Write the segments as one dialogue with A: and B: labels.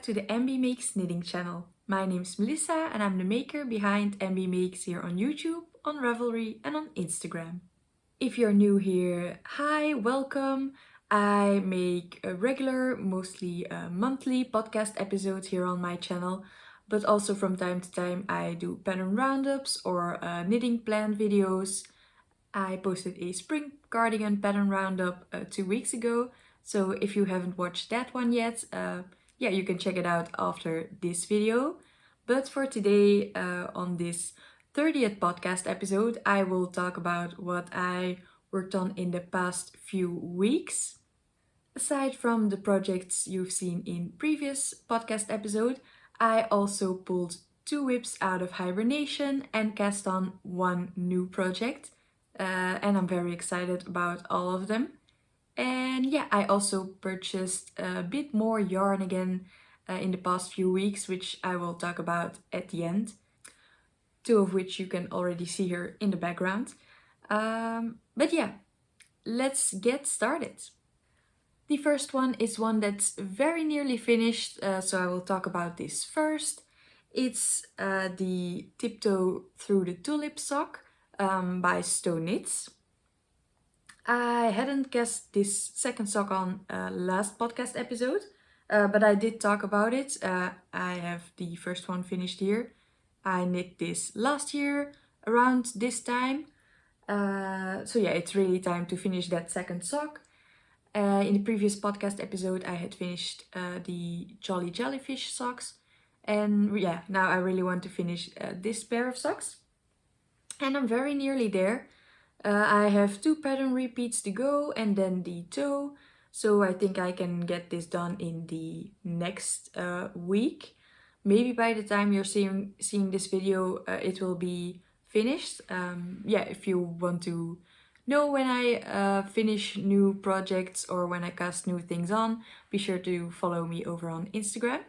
A: back to the Embeemakes knitting channel. My name's Melissa and I'm the maker behind Embeemakes here on YouTube, on Ravelry and on Instagram. If you're new here, hi, welcome. I make a regular, mostly monthly podcast episodes here on my channel, but also from time to time I do pattern roundups or knitting plan videos. I posted a spring cardigan pattern roundup 2 weeks ago, so if you haven't watched that one yet, yeah, you can check it out after this video. But for today, on this 30th podcast episode, I will talk about what I worked on in the past few weeks. Aside from the projects you've seen in previous podcast episode, I also pulled 2 whips out of hibernation and cast on 1 new project. And I'm very excited about all of them. And yeah, I also purchased a bit more yarn again in the past few weeks, which I will talk about at the end. 2 of which you can already see here in the background. But yeah, let's get started. The first one is one that's very nearly finished, so I will talk about this first. It's the Tiptoe Through the Tulips sock by Stoneknits. I hadn't cast this second sock on last podcast episode, but I did talk about it. I have the first one finished here. I knit this last year around this time. So yeah, it's really time to finish that second sock. In the previous podcast episode I had finished the Jolly Jellyfish socks. And yeah, now I really want to finish this pair of socks. And I'm very nearly there. I have 2 pattern repeats to go and then the toe. So I think I can get this done in the next week. Maybe by the time you're seeing this video, it will be finished. Yeah, if you want to know when I finish new projects or when I cast new things on, be sure to follow me over on Instagram.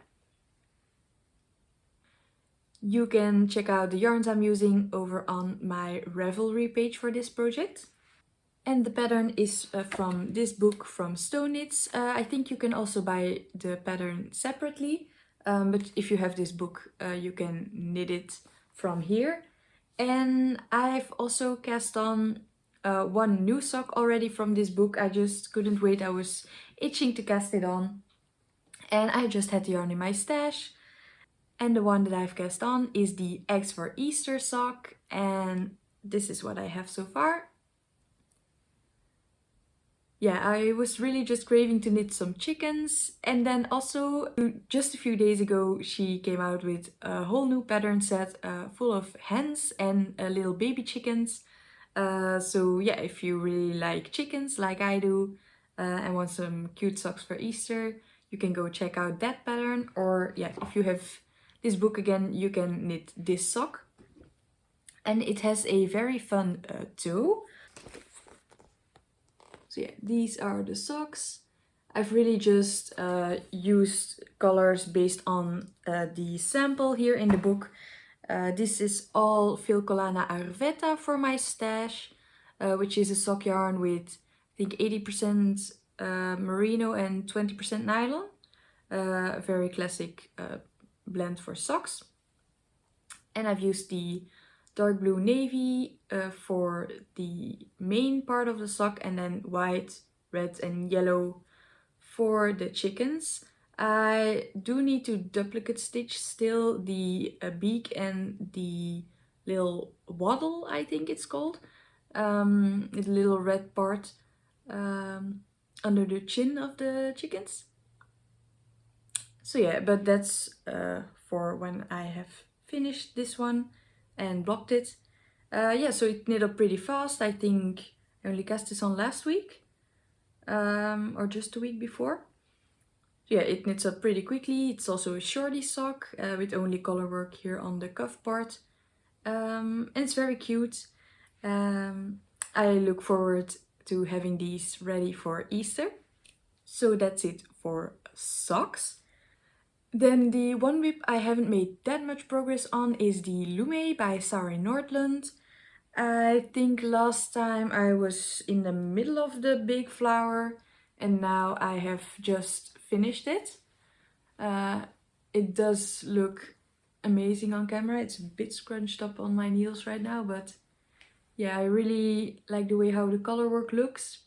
A: You can check out the yarns I'm using over on my Ravelry page for this project. And the pattern is from this book from Stoneknits. I think you can also buy the pattern separately, but if you have this book, you can knit it from here. And I've also cast on 1 new sock already from this book. I just couldn't wait, I was itching to cast it on. And I just had the yarn in my stash. And the one that I've cast on is the Eggs for Easter sock, and this is what I have so far. Yeah, I was really just craving to knit some chickens, and then also just a few days ago she came out with a whole new pattern set full of hens and little baby chickens. So yeah, if you really like chickens like I do and want some cute socks for Easter, you can go check out that pattern. Or yeah, if you have this book again, you can knit this sock. And it has a very fun toe. So yeah, these are the socks. I've really just used colors based on the sample here in the book. This is all Filcolana Arvetta for my stash, which is a sock yarn with I think 80% merino and 20% nylon. A very classic blend for socks. And I've used the dark blue navy for the main part of the sock, and then white, red and yellow for the chickens. I do need to duplicate stitch still the beak and the little waddle, I think it's called. The little red part under the chin of the chickens. So yeah, but that's for when I have finished this one and blocked it. Yeah, so it knit up pretty fast. I think I only cast this on last week or just the week before. So yeah, it knits up pretty quickly. It's also a shorty sock with only color work here on the cuff part. And it's very cute. I look forward to having these ready for Easter. So that's it for socks. Then the one whip I haven't made that much progress on is the Lumme by Sari Nordlund. I think last time I was in the middle of the big flower and now I have just finished it. it does look amazing on camera. It's a bit scrunched up on my needles right now, but yeah, I really like the way how the color work looks.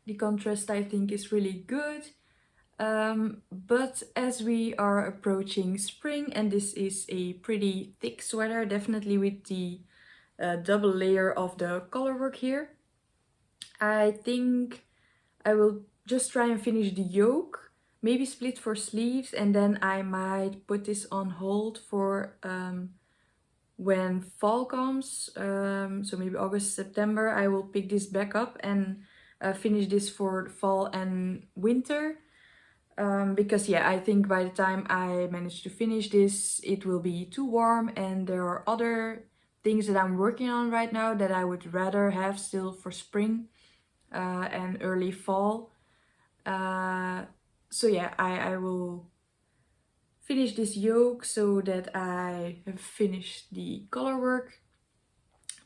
A: The contrast I think is really good. But as we are approaching spring, and this is a pretty thick sweater, definitely with the double layer of the color work here, I think I will just try and finish the yoke, maybe split for sleeves, and then I might put this on hold for when fall comes, so maybe August, September. I will pick this back up and finish this for fall and winter. Because yeah, I think by the time I manage to finish this, it will be too warm, and there are other things that I'm working on right now that I would rather have still for spring and early fall. So yeah, I will finish this yoke so that I have finished the color work.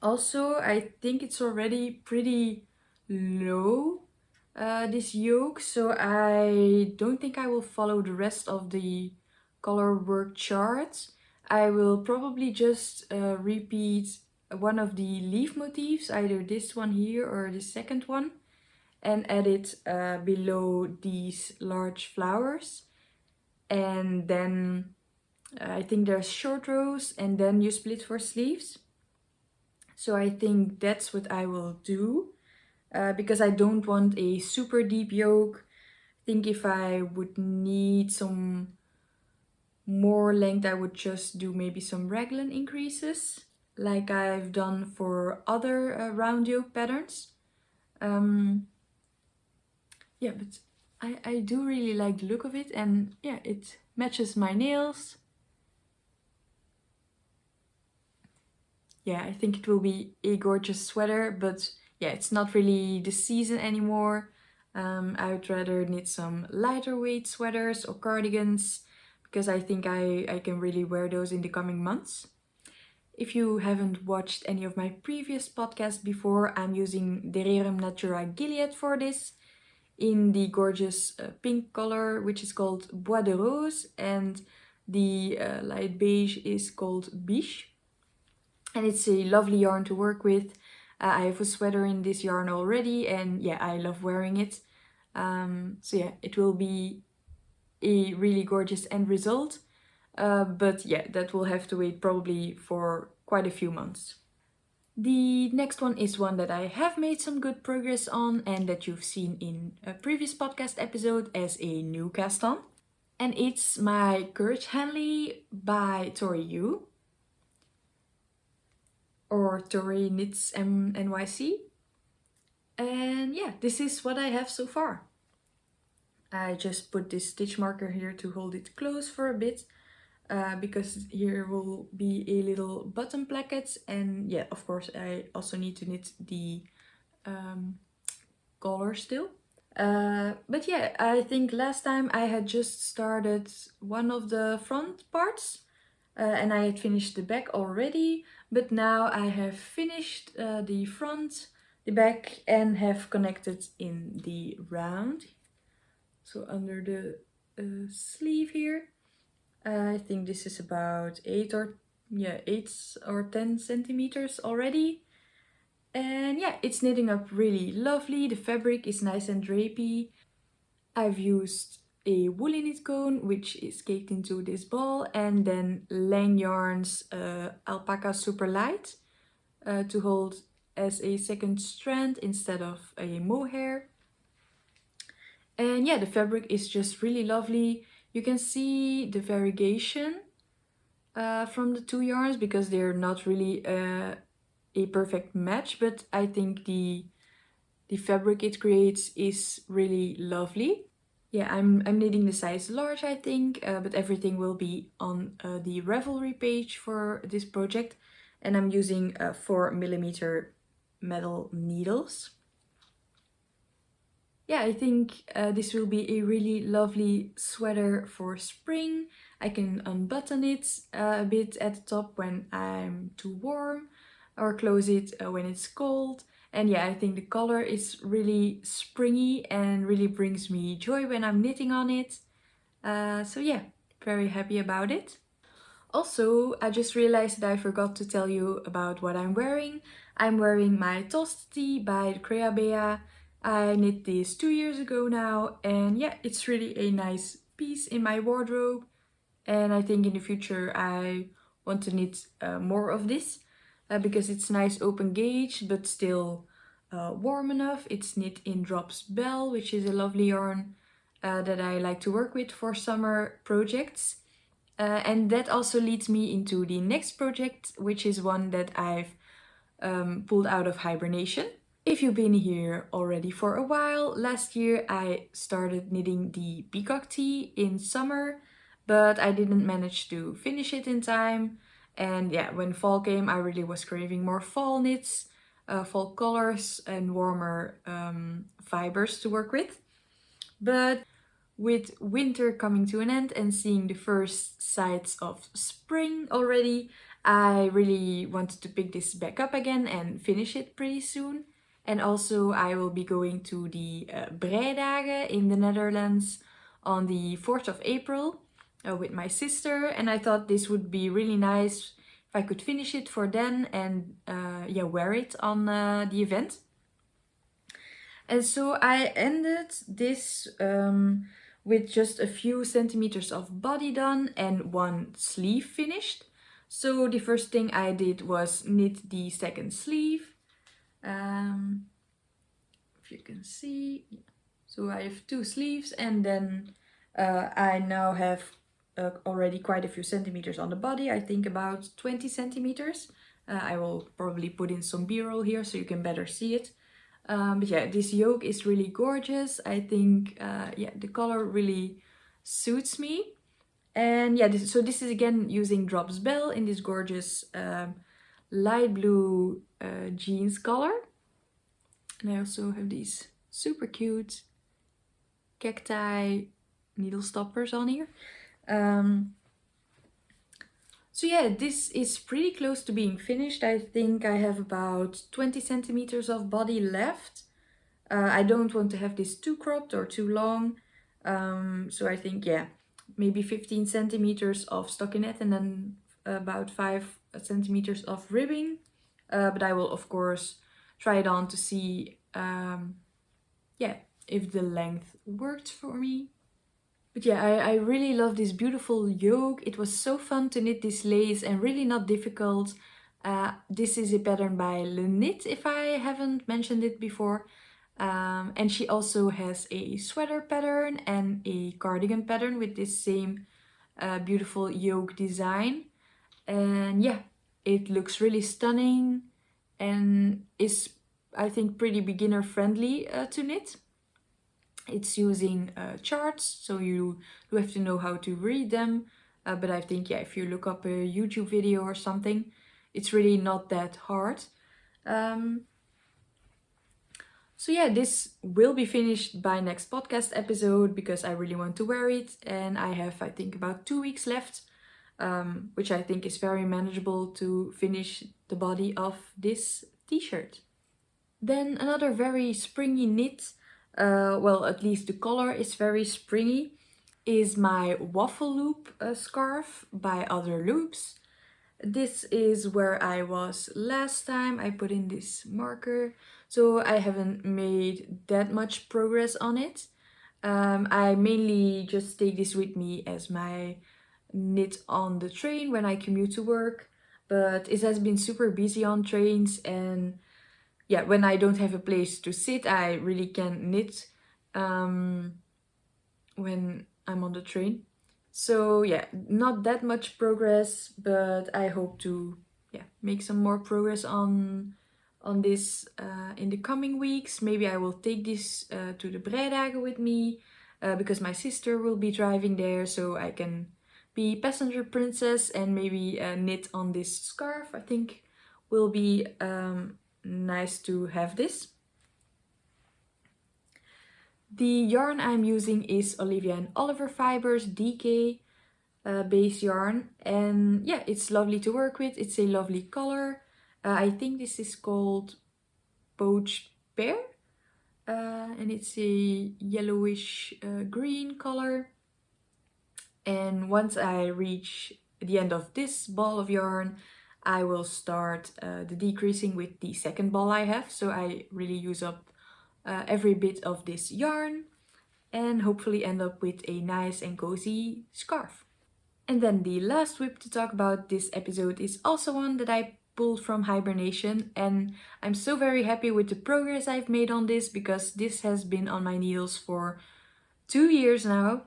A: Also, I think it's already pretty low, this yoke, so I don't think I will follow the rest of the color work chart. I will probably just repeat one of the leaf motifs, either this one here or the second one, and add it below these large flowers. And then I think there's short rows, and then you split for sleeves. So I think that's what I will do, because I don't want a super deep yoke. I think if I would need some more length, I would just do maybe some raglan increases, like I've done for other round yoke patterns. Yeah, but I do really like the look of it, and yeah, it matches my nails. Yeah, I think it will be a gorgeous sweater, but yeah, it's not really the season anymore. I would rather knit some lighter weight sweaters or cardigans, because I think I can really wear those in the coming months. If you haven't watched any of my previous podcasts before, I'm using Dererum Natura Gilead for this, in the gorgeous pink color, which is called Bois de Rose, and the light beige is called Biche. And it's a lovely yarn to work with. I have a sweater in this yarn already, and yeah, I love wearing it. So yeah, it will be a really gorgeous end result. But yeah, that will have to wait probably for quite a few months. The next one is one that I have made some good progress on, and that you've seen in a previous podcast episode as a new cast on. And it's my Courage Henley by Tori, or Tori Knits NYC. And yeah, this is what I have so far. I just put this stitch marker here to hold it close for a bit, because here will be a little button placket, and yeah, of course I also need to knit the collar still. But yeah, I think last time I had just started one of the front parts, and I had finished the back already, but now I have finished the front, the back, and have connected in the round, so under the sleeve here. I think this is about 8 or 10 centimeters already. And yeah, it's knitting up really lovely. The fabric is nice and drapey. I've used a woolly knit cone, which is caked into this ball, and then Lang Yarns Alpaca Super Light to hold as a second strand instead of a mohair. And yeah, the fabric is just really lovely. You can see the variegation from the two yarns, because they're not really a perfect match, but I think the fabric it creates is really lovely. Yeah, I'm knitting the size large, I think, but everything will be on the Ravelry page for this project, and I'm using 4mm metal needles. Yeah, I think this will be a really lovely sweater for spring. I can unbutton it a bit at the top when I'm too warm, or close it when it's cold. And yeah, I think the color is really springy and really brings me joy when I'm knitting on it. So yeah, very happy about it. Also, I just realized that I forgot to tell you about what I'm wearing. I'm wearing my Tolsta Tee by Creabea. I knit this 2 years ago now, and yeah, it's really a nice piece in my wardrobe. And I think in the future I want to knit more of this because it's nice open gauge but still warm enough. It's knit in Drops Bell, which is a lovely yarn that I like to work with for summer projects. And that also leads me into the next project, which is one that I've pulled out of hibernation. If you've been here already for a while, last year I started knitting the Peacock Tee in summer, but I didn't manage to finish it in time. And yeah, when fall came, I really was craving more fall knits, fall colors and warmer fibers to work with. But with winter coming to an end and seeing the first signs of spring already, I really wanted to pick this back up again and finish it pretty soon. And also I will be going to the Breidagen in the Netherlands on the 4th of April with my sister, and I thought this would be really nice if I could finish it for then and yeah, wear it on the event. And so I ended this with just a few centimeters of body done and one sleeve finished. So the first thing I did was knit the second sleeve. If you can see, so I have 2 sleeves, and then I now have already quite a few centimeters on the body. I think about 20 centimeters. I will probably put in some b-roll here so you can better see it. But yeah, this yoke is really gorgeous. I think yeah, the color really suits me. And yeah, so this is again using Drops Bell in this gorgeous light blue jeans color. And I also have these super cute cacti needle stoppers on here. So yeah, this is pretty close to being finished. I think I have about 20 centimeters of body left. I don't want to have this too cropped or too long. So I think, yeah, maybe 15 centimeters of stockinette and then about 5 centimeters of ribbing. But I will, of course, try it on to see, yeah, if the length worked for me. But yeah, I really love this beautiful yoke. It was so fun to knit this lace and really not difficult. This is a pattern by LeKnit, if I haven't mentioned it before. And she also has a sweater pattern and a cardigan pattern with this same beautiful yoke design. And yeah, it looks really stunning and is, I think, pretty beginner friendly to knit. It's using charts, so you have to know how to read them. But I think, yeah, if you look up a YouTube video or something, it's really not that hard. So yeah, this will be finished by next podcast episode because I really want to wear it. And I have, I think, about 2 weeks left, which I think is very manageable to finish the body of this t-shirt. Then another very springy knit, well, at least the color is very springy, is my Waffle loop scarf by Otherloops. This is where I was last time. I put in this marker, so I haven't made that much progress on it. I mainly just take this with me as my knit on the train when I commute to work, but it has been super busy on trains, and yeah, when I don't have a place to sit, I really can't knit when I'm on the train. So yeah, not that much progress, but I hope to, yeah, make some more progress on this in the coming weeks. Maybe I will take this to the Breidagen with me because my sister will be driving there, so I can be passenger princess and maybe knit on this scarf. I think will be nice to have this. The yarn I'm using is Olivia and Oliver Fibers DK base yarn, and yeah, it's lovely to work with. It's a lovely color. I think this is called Poached Pear, and it's a yellowish green color. And once I reach the end of this ball of yarn, I will start the decreasing with the second ball I have. So I really use up every bit of this yarn and hopefully end up with a nice and cozy scarf. And then the last whip to talk about this episode is also one that I pulled from hibernation, and I'm so very happy with the progress I've made on this because this has been on my needles for 2 years now.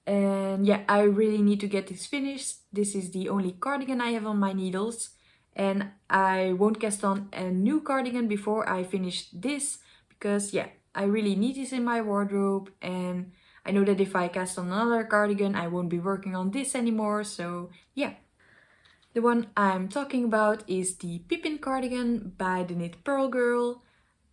A: And yeah, I really need to get this finished. This is the only cardigan I have on my needles, and I won't cast on a new cardigan before I finish this because yeah, I really need this in my wardrobe, and I know that if I cast on another cardigan I won't be working on this anymore, so yeah. The one I'm talking about is the Pippin cardigan by the Knit Purl girl.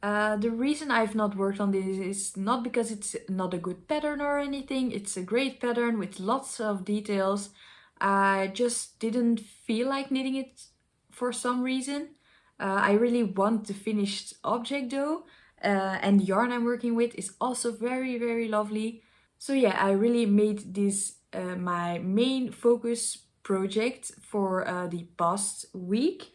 A: The reason I've not worked on this is not because it's not a good pattern or anything. It's a great pattern with lots of details. I just didn't feel like knitting it for some reason. I really want the finished object though. And the yarn I'm working with is also very, very lovely. So yeah, I really made this my main focus project for the past week.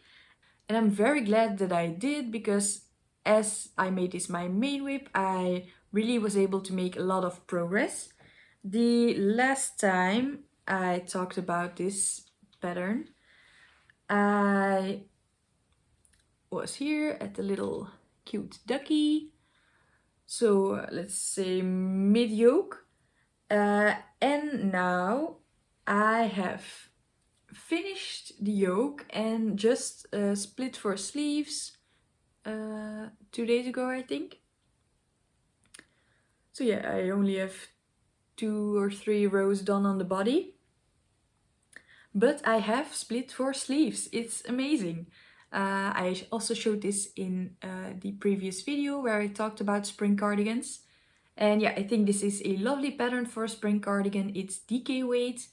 A: And I'm very glad that I did because as I made this my main whip, I really was able to make a lot of progress. The last time I talked about this pattern, I was here at the little cute ducky. So let's say mid-yoke. And now I have finished the yoke and just split for sleeves 2 days ago, I think. So yeah, I only have 2 or 3 rows done on the body, but I have split for sleeves. It's amazing. I also showed this in the previous video where I talked about spring cardigans. And yeah, I think this is a lovely pattern for a spring cardigan. It's DK weight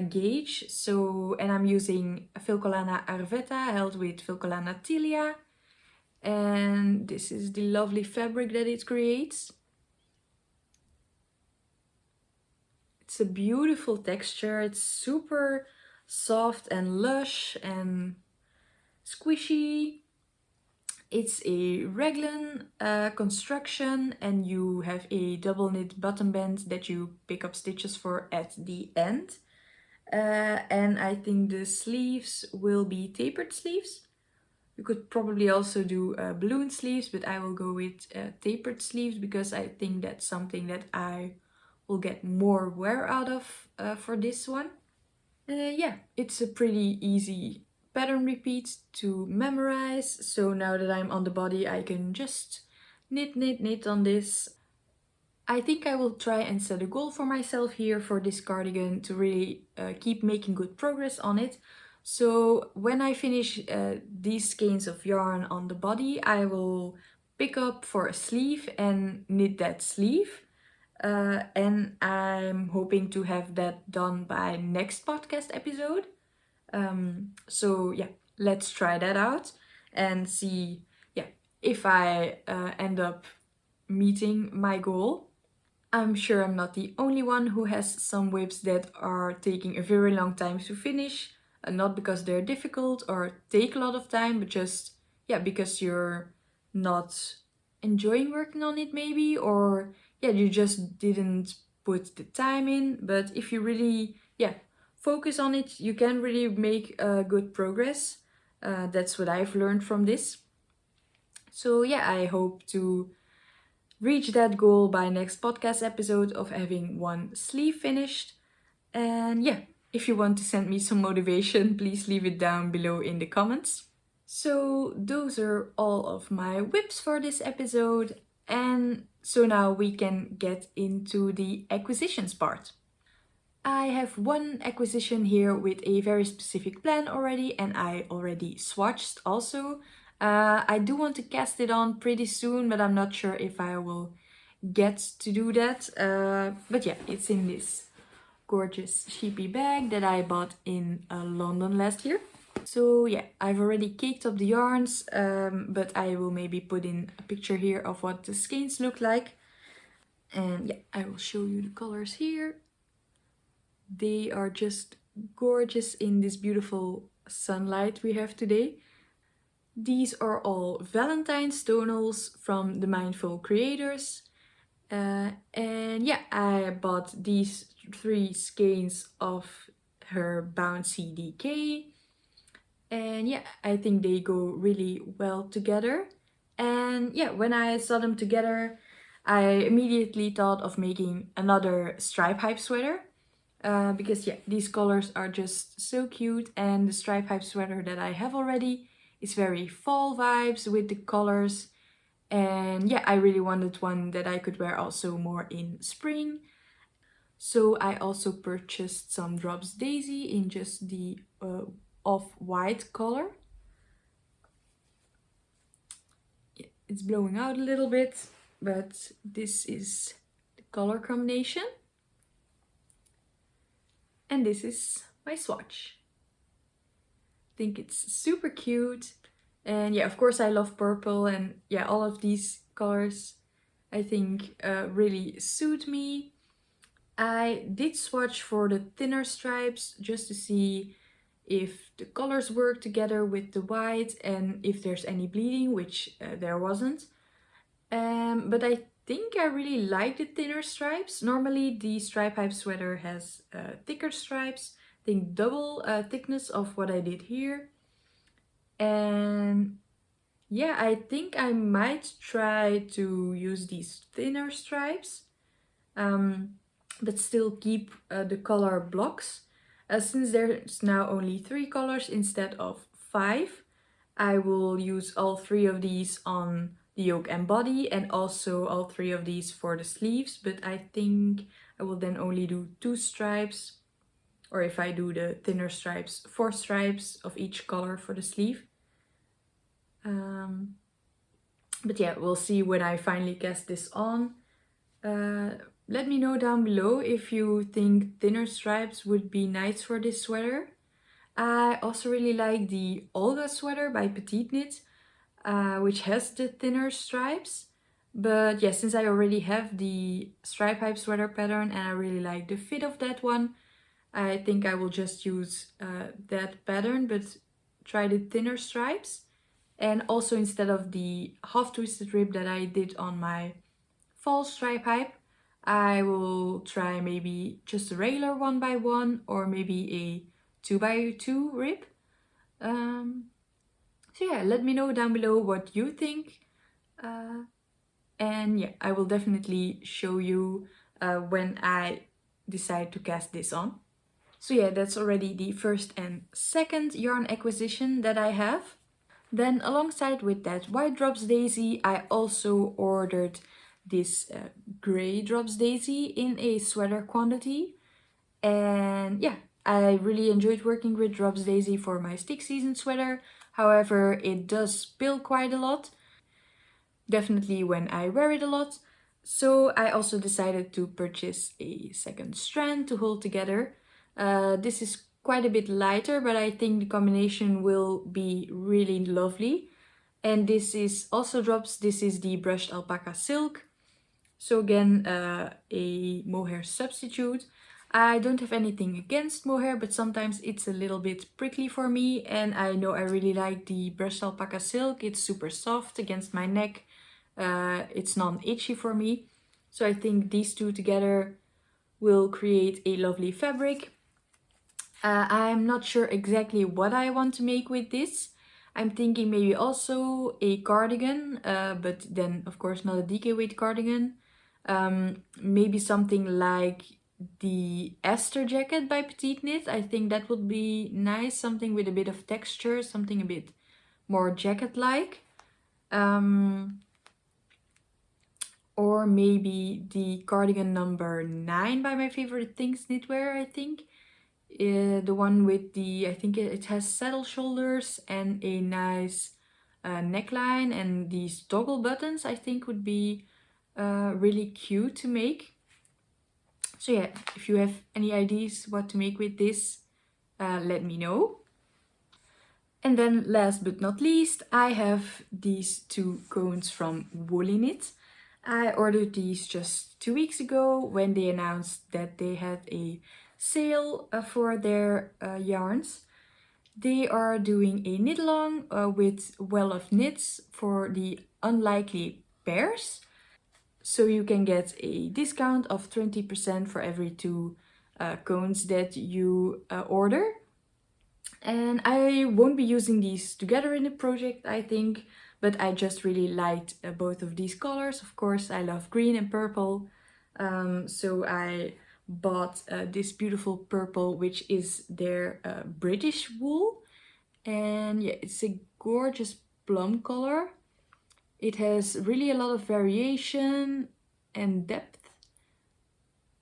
A: gauge, so, and I'm using Filcolana arvetta held with Filcolana tilia, and this is the lovely fabric that it creates. It's a beautiful texture. It's super soft and lush and squishy. It's a raglan construction, and you have a double knit bottom band that you pick up stitches for at the end. And I think the sleeves will be tapered sleeves. You could probably also do balloon sleeves, but I will go with tapered sleeves because I think that's something that I will get more wear out of for this one. Yeah, it's a pretty easy pattern repeat to memorize. So now that I'm on the body, I can just knit on this. I think I will try and set a goal for myself here for this cardigan to really keep making good progress on it. So when I finish these skeins of yarn on the body, I will pick up for a sleeve and knit that sleeve. And I'm hoping to have that done by next podcast episode. So yeah, let's try that out and see if I end up meeting my goal. I'm sure I'm not the only one who has some whips that are taking a very long time to finish. Not because they're difficult or take a lot of time, but just, because you're not enjoying working on it maybe, or you just didn't put the time in. But if you really, focus on it, you can really make good progress. That's what I've learned from this. So I hope to reach that goal by next podcast episode of having one sleeve finished. And if you want to send me some motivation, please leave it down below in the comments. So those are all of my whips for this episode. And so now we can get into the acquisitions part. I have one acquisition here with a very specific plan already, and I already swatched also. I do want to cast it on pretty soon, but I'm not sure if I will get to do that. But it's in this gorgeous sheepy bag that I bought in London last year. So I've already caked up the yarns, but I will maybe put in a picture here of what the skeins look like. And I will show you the colors here. They are just gorgeous in this beautiful sunlight we have today. These are all Valentine's tonals from the Mindful Creators. And yeah, I bought these 3 skeins of her Bouncy DK. And yeah, I think they go really well together. And yeah, when I saw them together, I immediately thought of making another stripe hype sweater. Because yeah, these colors are just so cute, and the stripe hype sweater that I have already is very fall vibes with the colors. And yeah, I really wanted one that I could wear also more in spring. So I also purchased some Drops Daisy in just the off-white color. Yeah, it's blowing out a little bit, but this is the color combination. And this is my swatch. I think it's super cute. And yeah, of course I love purple, and yeah, all of these colors I think really suit me. I did swatch for the thinner stripes just to see if the colors work together with the white and if there's any bleeding, which there wasn't. But I think I really like the thinner stripes. Normally the stripe hype sweater has thicker stripes, I think double thickness of what I did here. And yeah, I think I might try to use these thinner stripes, but still keep the color blocks. Since there's now only 3 colors instead of 5, I will use all 3 of these on the yoke and body, and also all 3 of these for the sleeves, but I think I will then only do 2 stripes, or if I do the thinner stripes, 4 stripes of each color for the sleeve. But yeah, we'll see when I finally cast this on. Let me know down below if you think thinner stripes would be nice for this sweater. I also really like the Olga sweater by Petite Knit, which has the thinner stripes. But yeah, since I already have the stripe hype sweater pattern and I really like the fit of that one, I think I will just use that pattern, but try the thinner stripes. And also, instead of the half twisted rib that I did on my fall stripe hype, I will try maybe just a regular 1x1 or maybe a 2x2 rib. So yeah, let me know down below what you think. And yeah, I will definitely show you when I decide to cast this on. So yeah, that's already the first and second yarn acquisition that I have. Then alongside with that white Drops Daisy, I also ordered this grey Drops Daisy in a sweater quantity. And yeah, I really enjoyed working with Drops Daisy for my stick season sweater. However, it does spill quite a lot, definitely when I wear it a lot. So I also decided to purchase a second strand to hold together. This is quite a bit lighter, but I think the combination will be really lovely. And this is also Drops. This is the brushed alpaca silk. So again, a mohair substitute. I don't have anything against mohair, but sometimes it's a little bit prickly for me, and I know I really like the brushed alpaca silk. It's super soft against my neck. It's non-itchy for me. So I think these two together will create a lovely fabric. I'm not sure exactly what I want to make with this. I'm thinking maybe also a cardigan, but then of course not a DK weight cardigan. Maybe something like the Esther jacket by Petite Knit. I think that would be nice, something with a bit of texture, something a bit more jacket-like. Or maybe the cardigan number 9 by My Favorite Things Knitwear, I think. The one with the, I think it has saddle shoulders and a nice neckline, and these toggle buttons I think would be really cute to make. So yeah, if you have any ideas what to make with this, let me know. And then last but not least, I have these 2 cones from Woolly Knit. I ordered these just 2 weeks ago when they announced that they had a sale for their yarns. They are doing a knit along with Well of Knits for the unlikely pairs. So you can get a discount of 20% for every 2 cones that you order. And I won't be using these together in the project, I think, but I just really liked both of these colors. Of course, I love green and purple, so I bought this beautiful purple, which is their British wool. And yeah, it's a gorgeous plum color. It has really a lot of variation and depth.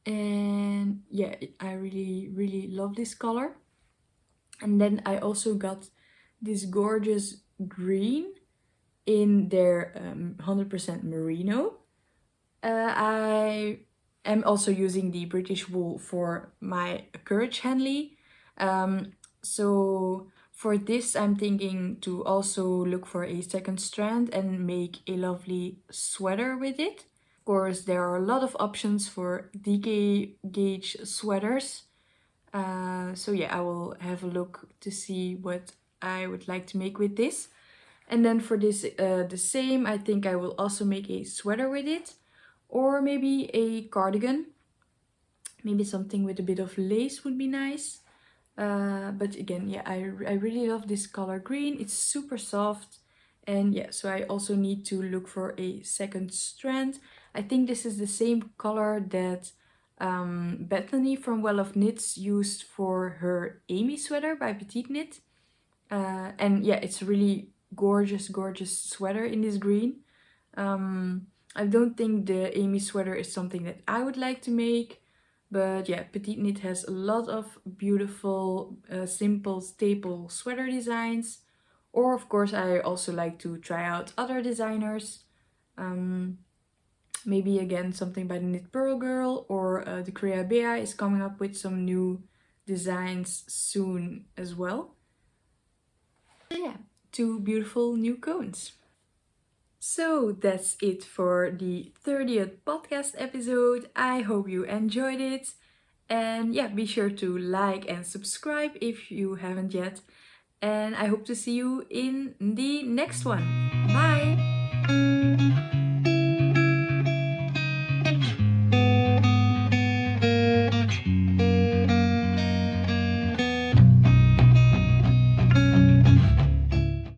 A: And yeah, I really love this color. And then I also got this gorgeous green in their 100% merino. I am also using the British wool for my Courage Henley. So for this I'm thinking to also look for a second strand and make a lovely sweater with it. Of course, there are a lot of options for DK gauge sweaters. So yeah, I will have a look to see what I would like to make with this. And then for this, the same, I think I will also make a sweater with it. Or maybe a cardigan. Maybe something with a bit of lace would be nice. But again, yeah, I really love this color green. It's super soft. And yeah, so I also need to look for a second strand. I think this is the same color that Bethany from Well of Knits used for her Amy sweater by Petite Knit. And yeah, it's a really gorgeous sweater in this green. I don't think the Amy sweater is something that I would like to make, but yeah, Petite Knit has a lot of beautiful, simple staple sweater designs. Or of course, I also like to try out other designers. Maybe again something by the Knit Purl Girl, or the Creabea is coming up with some new designs soon as well. So yeah, 2 beautiful new cones. So that's it for the 30th podcast episode. I hope you enjoyed it. And yeah, be sure to like and subscribe if you haven't yet. And I hope to see you in the next one. Bye!